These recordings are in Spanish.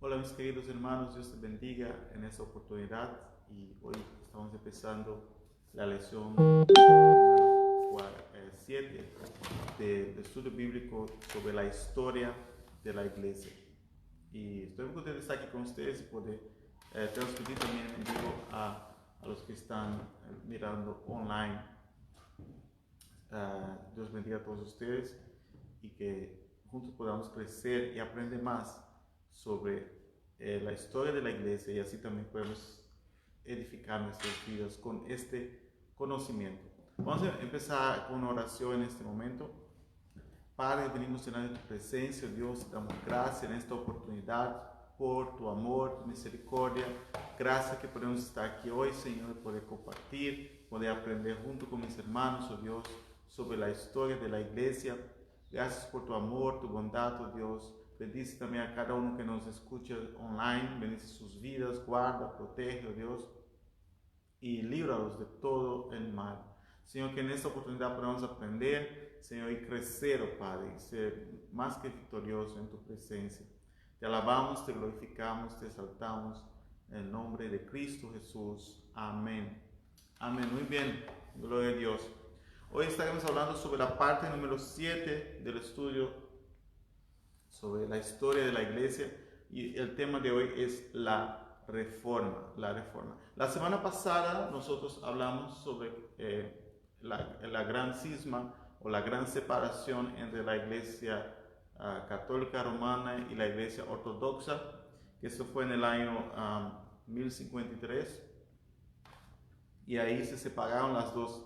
Hola mis queridos hermanos, Dios te bendiga en esta oportunidad y hoy estamos empezando la lección número 7 del estudio bíblico sobre la historia de la iglesia. Y estoy muy contento de estar aquí con ustedes y poder transmitir también en vivo a los que están mirando online. Dios bendiga a todos ustedes y que juntos podamos crecer y aprender más sobre la historia de la iglesia y así también podemos edificar nuestras vidas con este conocimiento. Vamos a empezar con una oración en este momento. Padre, venimos delante de tu presencia, Dios, te damos gracias en esta oportunidad por tu amor, tu misericordia. Gracias que podemos estar aquí hoy, Señor, poder compartir, poder aprender junto con mis hermanos, oh Dios, sobre la historia de la iglesia. Gracias por tu amor, tu bondad, oh Dios. Bendice también a cada uno que nos escucha online, bendice sus vidas, guarda, protege, oh Dios, y líbralos de todo el mal. Señor, que en esta oportunidad podamos aprender, Señor, y crecer, oh Padre, y ser más que victorioso en tu presencia. Te alabamos, te glorificamos, te exaltamos en el nombre de Cristo Jesús. Amén. Amén. Muy bien, gloria a Dios. Hoy estaremos hablando sobre la parte número 7 del estudio sobre la historia de la iglesia y el tema de hoy es la reforma. La semana pasada nosotros hablamos sobre la gran cisma o la gran separación entre la iglesia católica romana y la iglesia ortodoxa, que eso fue en el año 1053, y ahí se separaron las dos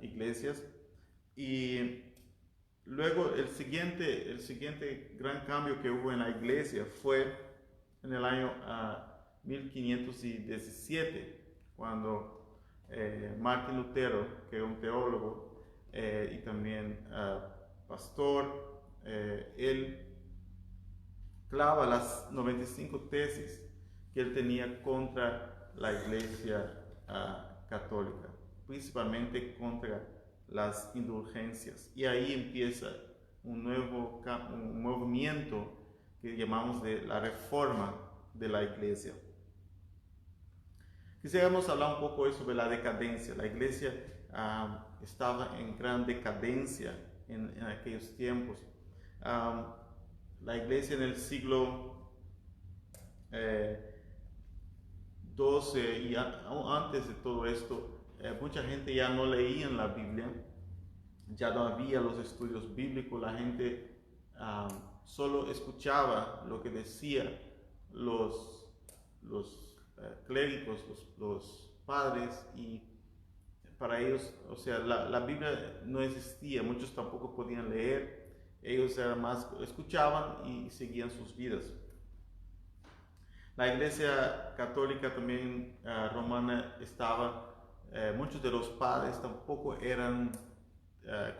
iglesias. Y luego el siguiente gran cambio que hubo en la iglesia fue en el año 1517, cuando Martín Lutero, que era un teólogo y también pastor, él clava las 95 tesis que él tenía contra la iglesia católica, principalmente contra las indulgencias, y ahí empieza un nuevo movimiento que llamamos de la reforma de la iglesia. Quisiéramos hablar un poco hoy sobre la decadencia. La iglesia estaba en gran decadencia en aquellos tiempos. La iglesia en el siglo XII y antes de todo esto, mucha gente ya no leía en la Biblia, ya no había los estudios bíblicos, la gente solo escuchaba lo que decían los clérigos, los padres, y para ellos, o sea, la Biblia no existía, muchos tampoco podían leer, ellos más escuchaban y seguían sus vidas. La iglesia católica también romana estaba, muchos de los padres tampoco eran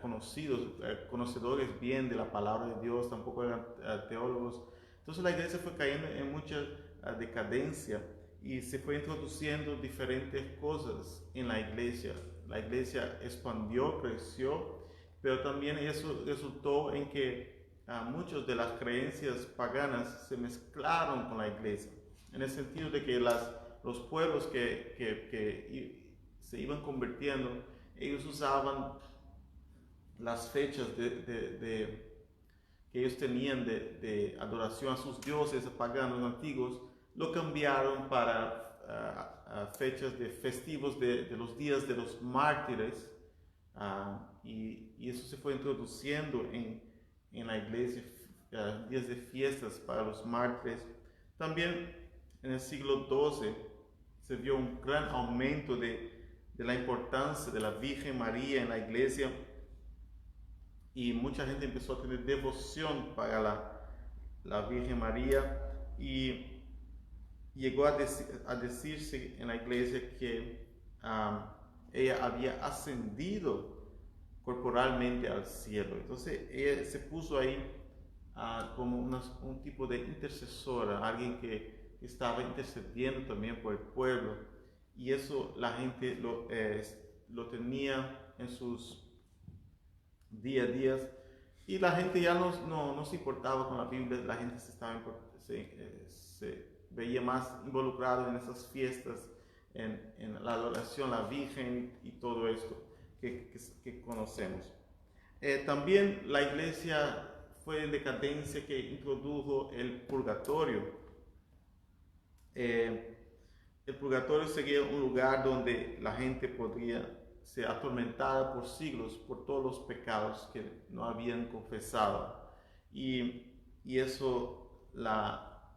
conocedores bien de la palabra de Dios, tampoco eran teólogos. Entonces la iglesia fue cayendo en mucha decadencia y se fue introduciendo diferentes cosas en la iglesia. La iglesia expandió, creció, pero también eso resultó en que muchas de las creencias paganas se mezclaron con la iglesia, en el sentido de que los pueblos que se iban convirtiendo, ellos usaban las fechas que ellos tenían de adoración a sus dioses paganos antiguos, lo cambiaron para fechas de festivos de los días de los mártires, y eso se fue introduciendo en la iglesia, días de fiestas para los mártires. También en el siglo XII se vio un gran aumento de la importancia de la Virgen María en la iglesia, y mucha gente empezó a tener devoción para la Virgen María, y llegó a decirse en la iglesia que ella había ascendido corporalmente al cielo. Entonces ella se puso ahí como un tipo de intercesora, alguien que estaba intercediendo también por el pueblo, y eso la gente lo tenía en sus día a día, y la gente ya no se importaba con la Biblia, la gente se veía más involucrado en esas fiestas, en la adoración a la Virgen y todo esto que conocemos. También la iglesia fue en decadencia que introdujo el purgatorio. El purgatorio sería un lugar donde la gente podría ser atormentada por siglos por todos los pecados que no habían confesado. Y eso la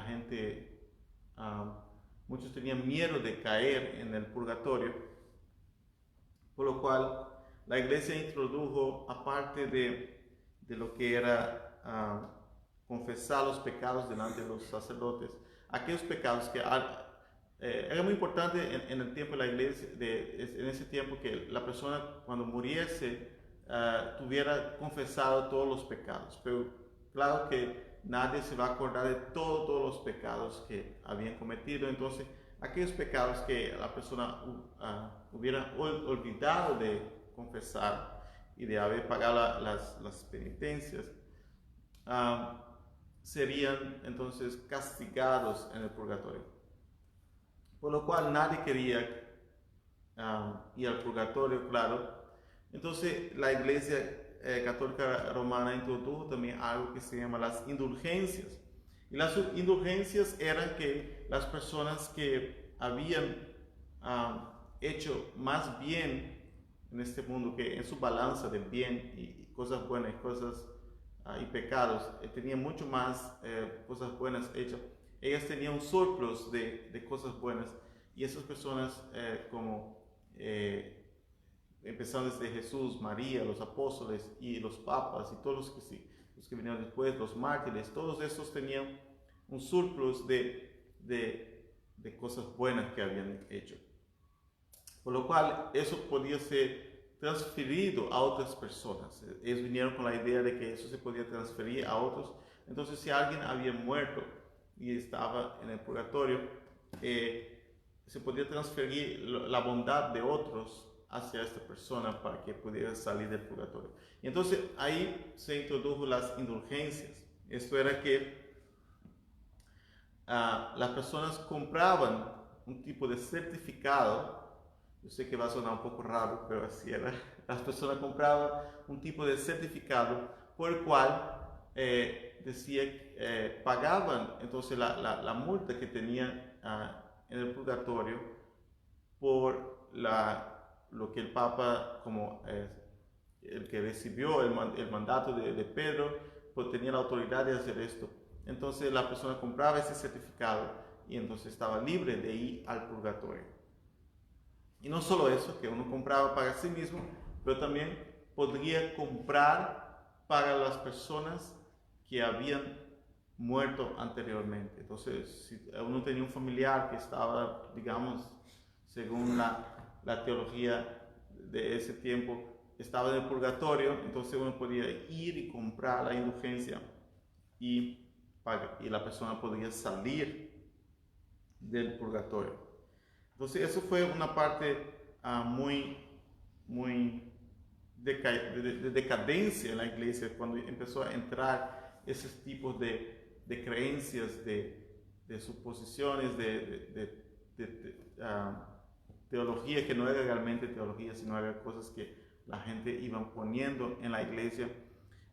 gente, muchos tenían miedo de caer en el purgatorio, por lo cual la iglesia introdujo, aparte de lo que era confesar los pecados delante de los sacerdotes, aquellos pecados que era muy importante en el tiempo de la iglesia, en ese tiempo, que la persona cuando muriese tuviera confesado todos los pecados. Pero claro que nadie se va a acordar de todos los pecados que habían cometido. Entonces, aquellos pecados que la persona hubiera olvidado de confesar y de haber pagado las penitencias, serían entonces castigados en el purgatorio. Por lo cual nadie quería ir al purgatorio, claro. Entonces la iglesia católica romana introdujo también algo que se llama las indulgencias. Y las indulgencias eran que las personas que habían hecho más bien en este mundo, que en su balanza de bien y cosas buenas y pecados, tenían mucho más cosas buenas hechas. Ellas tenían un surplus de cosas buenas, y esas personas empezando desde Jesús, María, los apóstoles y los papas y todos los que vinieron después, los mártires, todos esos tenían un surplus de cosas buenas que habían hecho. Por lo cual eso podía ser transferido a otras personas. Ellos vinieron con la idea de que eso se podía transferir a otros. Entonces, si alguien había muerto y estaba en el purgatorio, se podía transferir la bondad de otros hacia esta persona para que pudiera salir del purgatorio. Y entonces ahí se introdujo las indulgencias. Esto era que las personas compraban un tipo de certificado. Yo sé que va a sonar un poco raro, pero así era. Las personas compraban un tipo de certificado por el cual pagaban entonces la multa que tenían en el purgatorio por lo que el Papa, como el que recibió el mandato de Pedro, pues tenía la autoridad de hacer esto. Entonces la persona compraba ese certificado y entonces estaba libre de ir al purgatorio. Y no solo eso, que uno compraba para sí mismo, pero también podría comprar para las personas que habían muerto anteriormente. Entonces, si uno tenía un familiar que estaba, digamos, según la teología de ese tiempo, estaba en el purgatorio, entonces uno podía ir y comprar la indulgencia y la persona podría salir del purgatorio. Entonces eso fue una parte muy de decadencia en la iglesia, cuando empezó a entrar esos tipos de creencias, de suposiciones, de teología que no era realmente teología, sino eran cosas que la gente iba poniendo en la iglesia.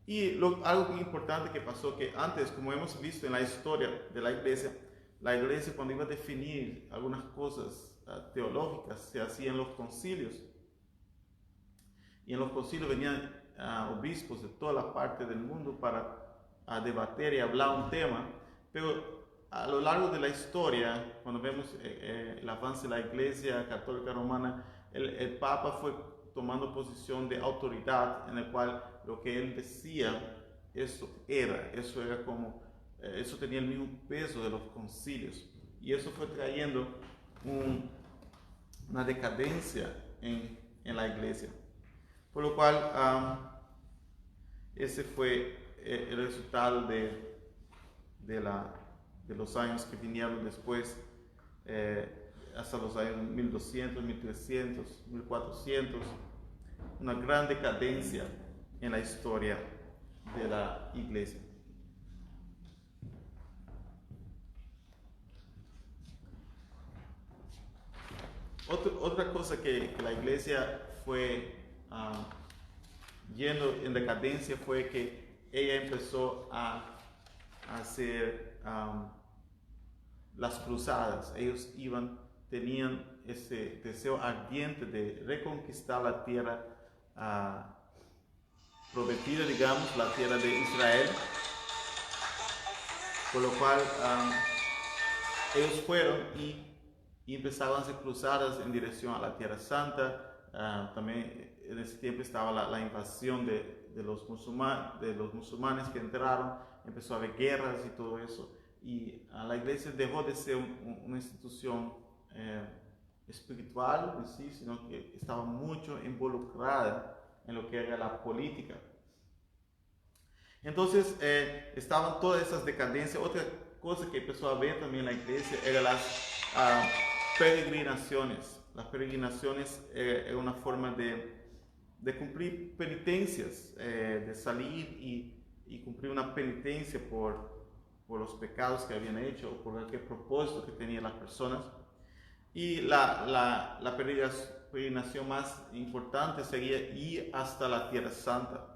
Y algo importante que pasó, que antes, como hemos visto en la historia de la iglesia cuando iba a definir algunas cosas teológicas, se hacía en los concilios. Y en los concilios venían obispos de toda la parte del mundo para debatir y hablar un tema. Pero a lo largo de la historia, cuando vemos el avance de la Iglesia Católica Romana, el Papa fue tomando posición de autoridad, en el cual lo que él decía, eso era como, eso tenía el mismo peso de los concilios. Y eso fue trayendo una decadencia en la iglesia. Por lo cual, ese fue el resultado de los años que vinieron después, hasta los años 1200, 1300, 1400, una gran decadencia en la historia de la iglesia. Otra cosa que la iglesia fue yendo en decadencia fue que ella empezó a hacer las cruzadas. Ellos tenían ese deseo ardiente de reconquistar la tierra prometida, digamos, la tierra de Israel, por lo cual ellos fueron y empezaron a hacer cruzadas en dirección a la Tierra Santa. También en ese tiempo estaba la invasión de los musulmanes que entraron, empezó a haber guerras y todo eso, y la iglesia dejó de ser una institución espiritual en sí, sino que estaba mucho involucrada en lo que era la política. Entonces estaban todas esas decadencias. Otra cosa que empezó a ver también la iglesia eran las peregrinaciones. Las peregrinaciones era una forma de cumplir penitencias, de salir y cumplir una penitencia por los pecados que habían hecho o por cualquier propósito que tenían las personas. Y la peregrinación más importante sería ir hasta la Tierra Santa.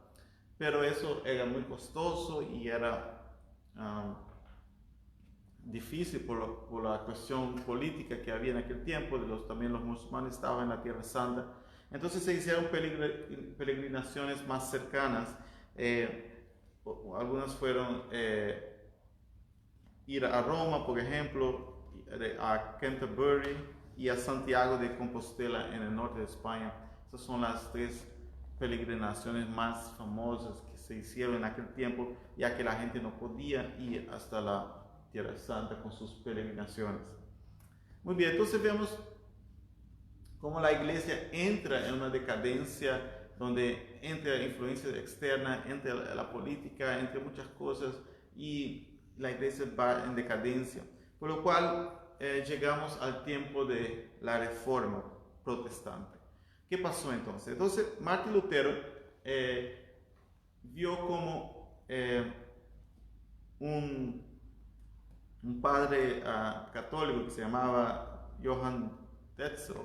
Pero eso era muy costoso y era difícil por la cuestión política que había en aquel tiempo. También los musulmanes estaban en la Tierra Santa. Entonces se hicieron peregrinaciones más cercanas. Algunas fueron ir a Roma, por ejemplo, a Canterbury y a Santiago de Compostela en el norte de España. Esas son las tres peregrinaciones más famosas que se hicieron en aquel tiempo, ya que la gente no podía ir hasta la Tierra Santa con sus peregrinaciones. Muy bien, entonces vemos cómo la iglesia entra en una decadencia donde entra influencia externa, entra la política, entre muchas cosas, y la iglesia va en decadencia. Por lo cual llegamos al tiempo de la Reforma protestante. ¿Qué pasó entonces? Entonces Martín Lutero vio como un padre católico que se llamaba Johann Tetzel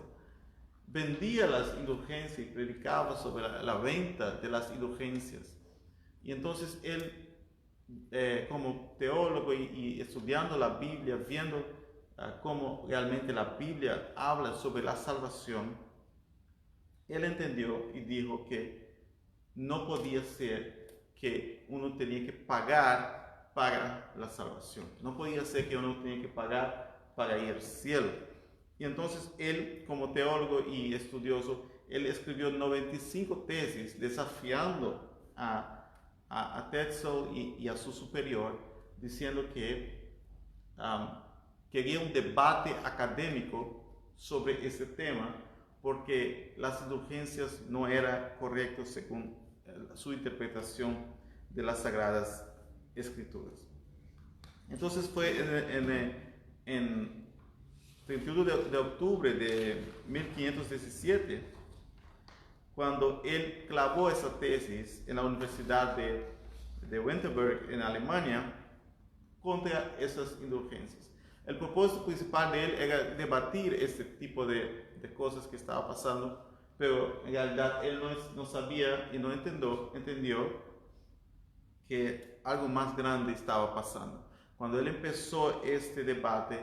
vendía las indulgencias y predicaba sobre la venta de las indulgencias. Y entonces él, como teólogo y estudiando la Biblia, viendo cómo realmente la Biblia habla sobre la salvación, él entendió y dijo que no podía ser que uno tenía que pagar para la salvación. No podía ser que uno tenía que pagar para ir al cielo. Y entonces él, como teólogo y estudioso, él escribió 95 tesis desafiando a Tetzel y a su superior, diciendo que quería un debate académico sobre ese tema, porque las indulgencias no eran correctas según su interpretación de las Sagradas Escrituras. Entonces fue en 31 de octubre de 1517 cuando él clavó esa tesis en la Universidad de Wittenberg en Alemania contra esas indulgencias. El propósito principal de él era debatir este tipo de cosas que estaba pasando, pero en realidad él no sabía y no entendió que algo más grande estaba pasando. Cuando él empezó este debate,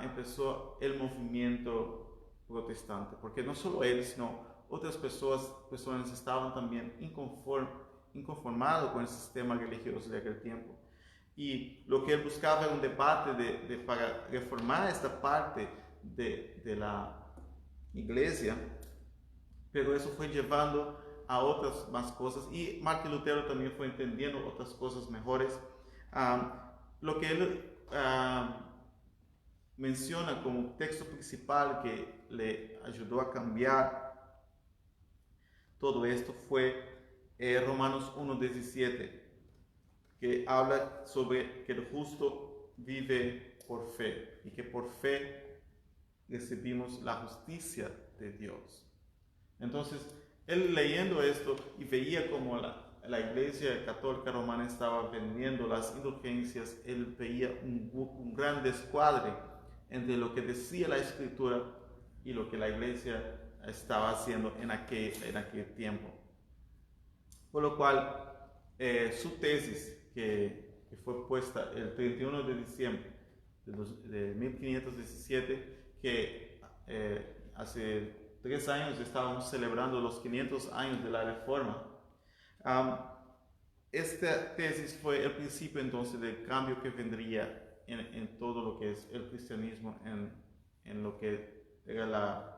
empezó el movimiento protestante, porque no solo él, sino otras personas estaban también inconformados con el sistema religioso de aquel tiempo. Y lo que él buscaba era un debate para reformar esta parte de la iglesia, pero eso fue llevando a otras más cosas, y Martín Lutero también fue entendiendo otras cosas mejores. Lo que él menciona como texto principal que le ayudó a cambiar todo esto fue Romanos 1:17, que habla sobre que el justo vive por fe y que por fe recibimos la justicia de Dios. Entonces, él leyendo esto y veía como la Iglesia Católica Romana estaba vendiendo las indulgencias, él veía un gran descuadre entre lo que decía la Escritura y lo que la Iglesia estaba haciendo en aquel tiempo. Por lo cual, su tesis, que fue puesta el 31 de diciembre de 1517, que hace 3 años estábamos celebrando los 500 años de la Reforma. Esta tesis fue el principio entonces del cambio que vendría en todo lo que es el cristianismo, en lo que era la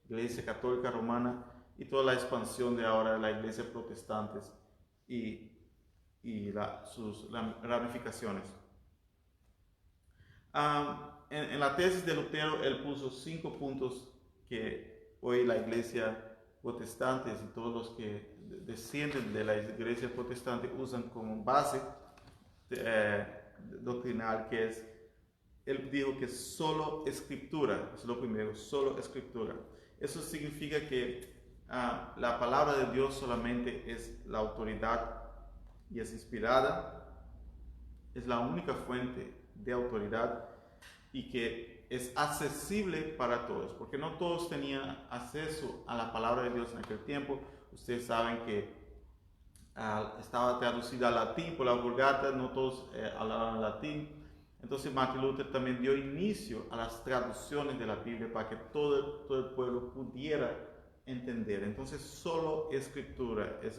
Iglesia Católica Romana y toda la expansión de ahora la Iglesia protestantes y sus ramificaciones. En la tesis de Lutero, él puso 5 puntos que hoy la Iglesia protestante y todos los que descienden de la Iglesia protestante usan como base doctrinal, que es, él dijo que solo Escritura, es lo primero, solo Escritura. Eso significa que la palabra de Dios solamente es la autoridad y es inspirada, es la única fuente de autoridad y que es accesible para todos, porque no todos tenían acceso a la palabra de Dios en aquel tiempo. Ustedes saben que estaba traducida al latín por la Vulgata, no todos hablaban latín. Entonces Martin Luther también dio inicio a las traducciones de la Biblia para que todo el pueblo pudiera entender. Entonces solo Escritura es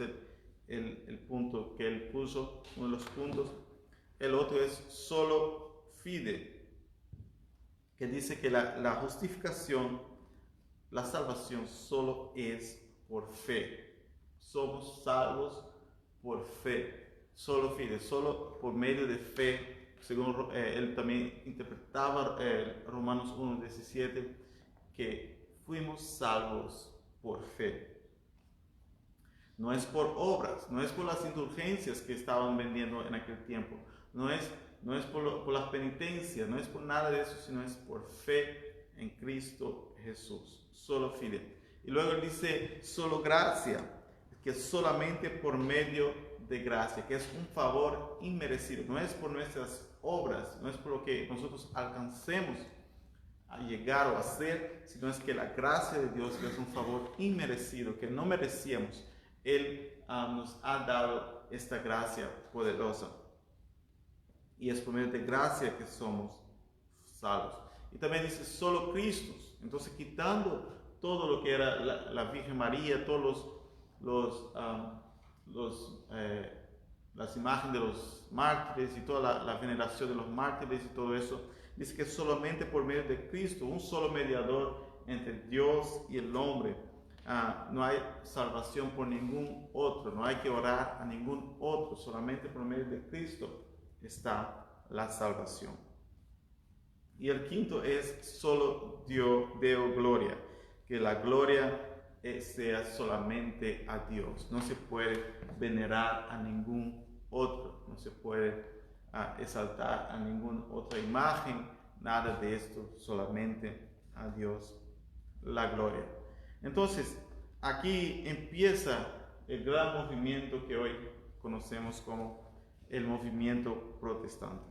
el punto que él puso, uno de los puntos. El otro es solo fide, que dice que la justificación, la salvación solo es por fe. Somos salvos por fe, solo fide, solo por medio de fe. Según él también interpretaba Romanos 1:17, que fuimos salvos por fe. No es por obras, no es por las indulgencias que estaban vendiendo en aquel tiempo, no es por las penitencias, no es por nada de eso, sino es por fe en Cristo Jesús, solo fide. Y luego él dice solo gracia, que es solamente por medio de gracia, que es un favor inmerecido, no es por nuestras obras, no es por lo que nosotros alcancemos a llegar o a hacer, sino es que la gracia de Dios es un favor inmerecido, que no merecíamos. Él nos ha dado esta gracia poderosa y es por medio de gracia que somos salvos. Y también dice solo Cristo, entonces quitando todo lo que era la Virgen María, todos las imágenes de los mártires y toda la veneración de los mártires y todo eso, dice que solamente por medio de Cristo, un solo mediador entre Dios y el hombre, no hay salvación por ningún otro, no hay que orar a ningún otro, solamente por medio de Cristo está la salvación. Y el quinto es solo Deo Gloria, que la gloria sea solamente a Dios. No se puede venerar a ningún otro, no se puede exaltar a ninguna otra imagen, nada de esto, solamente a Dios la gloria. Entonces, aquí empieza el gran movimiento que hoy conocemos como el movimiento protestante.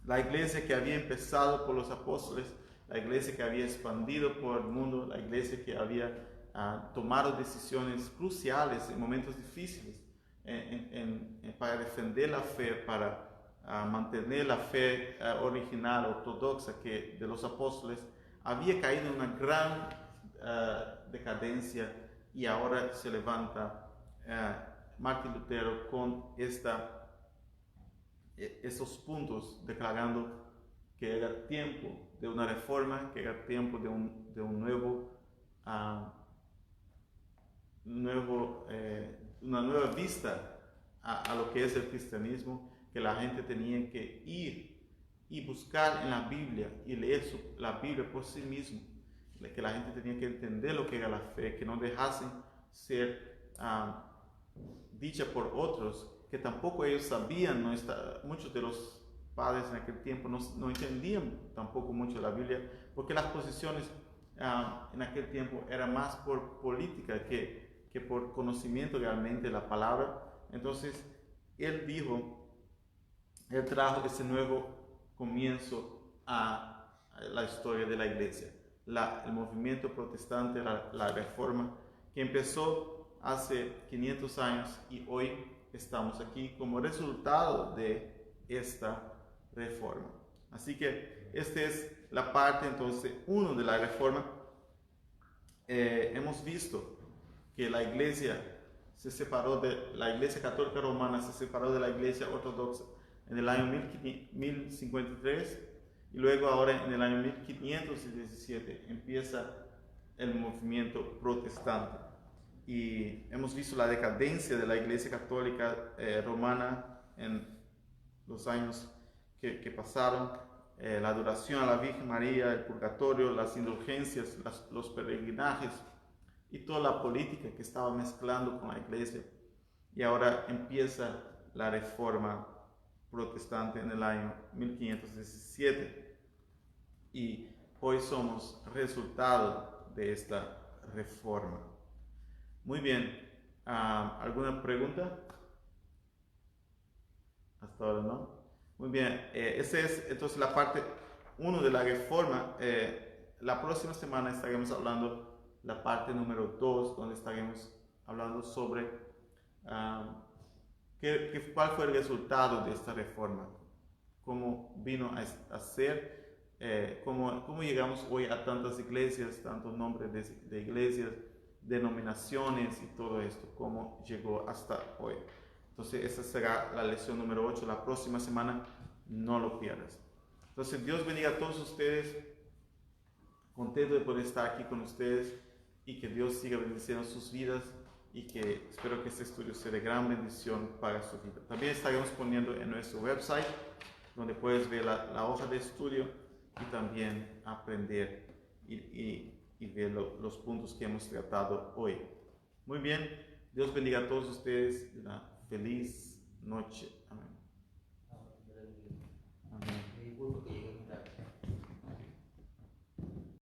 La iglesia que había empezado por los apóstoles, la iglesia que había expandido por el mundo, la iglesia que había tomado decisiones cruciales en momentos difíciles para defender la fe, para mantener la fe original, ortodoxa de los apóstoles, había caído en una gran decadencia y ahora se levanta Martín Lutero con esos puntos declarando que era tiempo de una reforma, que era tiempo de una nueva vista a lo que es el cristianismo, que la gente tenía que ir y buscar en la Biblia y leer la Biblia por sí mismo, que la gente tenía que entender lo que era la fe, que no dejasen ser dicha por otros, que tampoco ellos sabían, muchos de los padres en aquel tiempo no entendían tampoco mucho la Biblia, porque las posiciones en aquel tiempo eran más por política que que por conocimiento realmente de la palabra. Entonces, él trajo ese nuevo comienzo a la historia de la iglesia. El movimiento protestante, la reforma, que empezó hace 500 años y hoy estamos aquí como resultado de esta reforma. Así que esta es la parte entonces 1 de la reforma. Hemos visto que la iglesia se separó la iglesia católica romana se separó de la iglesia ortodoxa en el año 1053 y luego ahora en el año 1517 empieza el movimiento protestante. Y hemos visto la decadencia de la iglesia católica romana en los años que pasaron, la adoración a la Virgen María, el purgatorio, las indulgencias, los peregrinajes y toda la política que estaba mezclando con la iglesia. Y ahora empieza la reforma protestante en el año 1517 y hoy somos resultado de esta reforma. Muy bien, ¿alguna pregunta? Hasta ahora no. Muy bien, esa es entonces la parte 1 de la reforma. La próxima semana estaremos hablando la parte número 2, donde estaremos hablando sobre cuál fue el resultado de esta reforma, cómo vino a ser, cómo llegamos hoy a tantas iglesias, tantos nombres de iglesias, denominaciones y todo esto, cómo llegó hasta hoy. Entonces esa será la lección número 8, la próxima semana, no lo pierdas. Entonces Dios bendiga a todos ustedes, contento de poder estar aquí con ustedes y que Dios siga bendiciendo sus vidas y que espero que este estudio sea de gran bendición para su vida. También estaremos poniendo en nuestro website donde puedes ver la hoja de estudio y también aprender y ver los puntos que hemos tratado hoy. Muy bien, Dios bendiga a todos ustedes. Una feliz noche. Amén.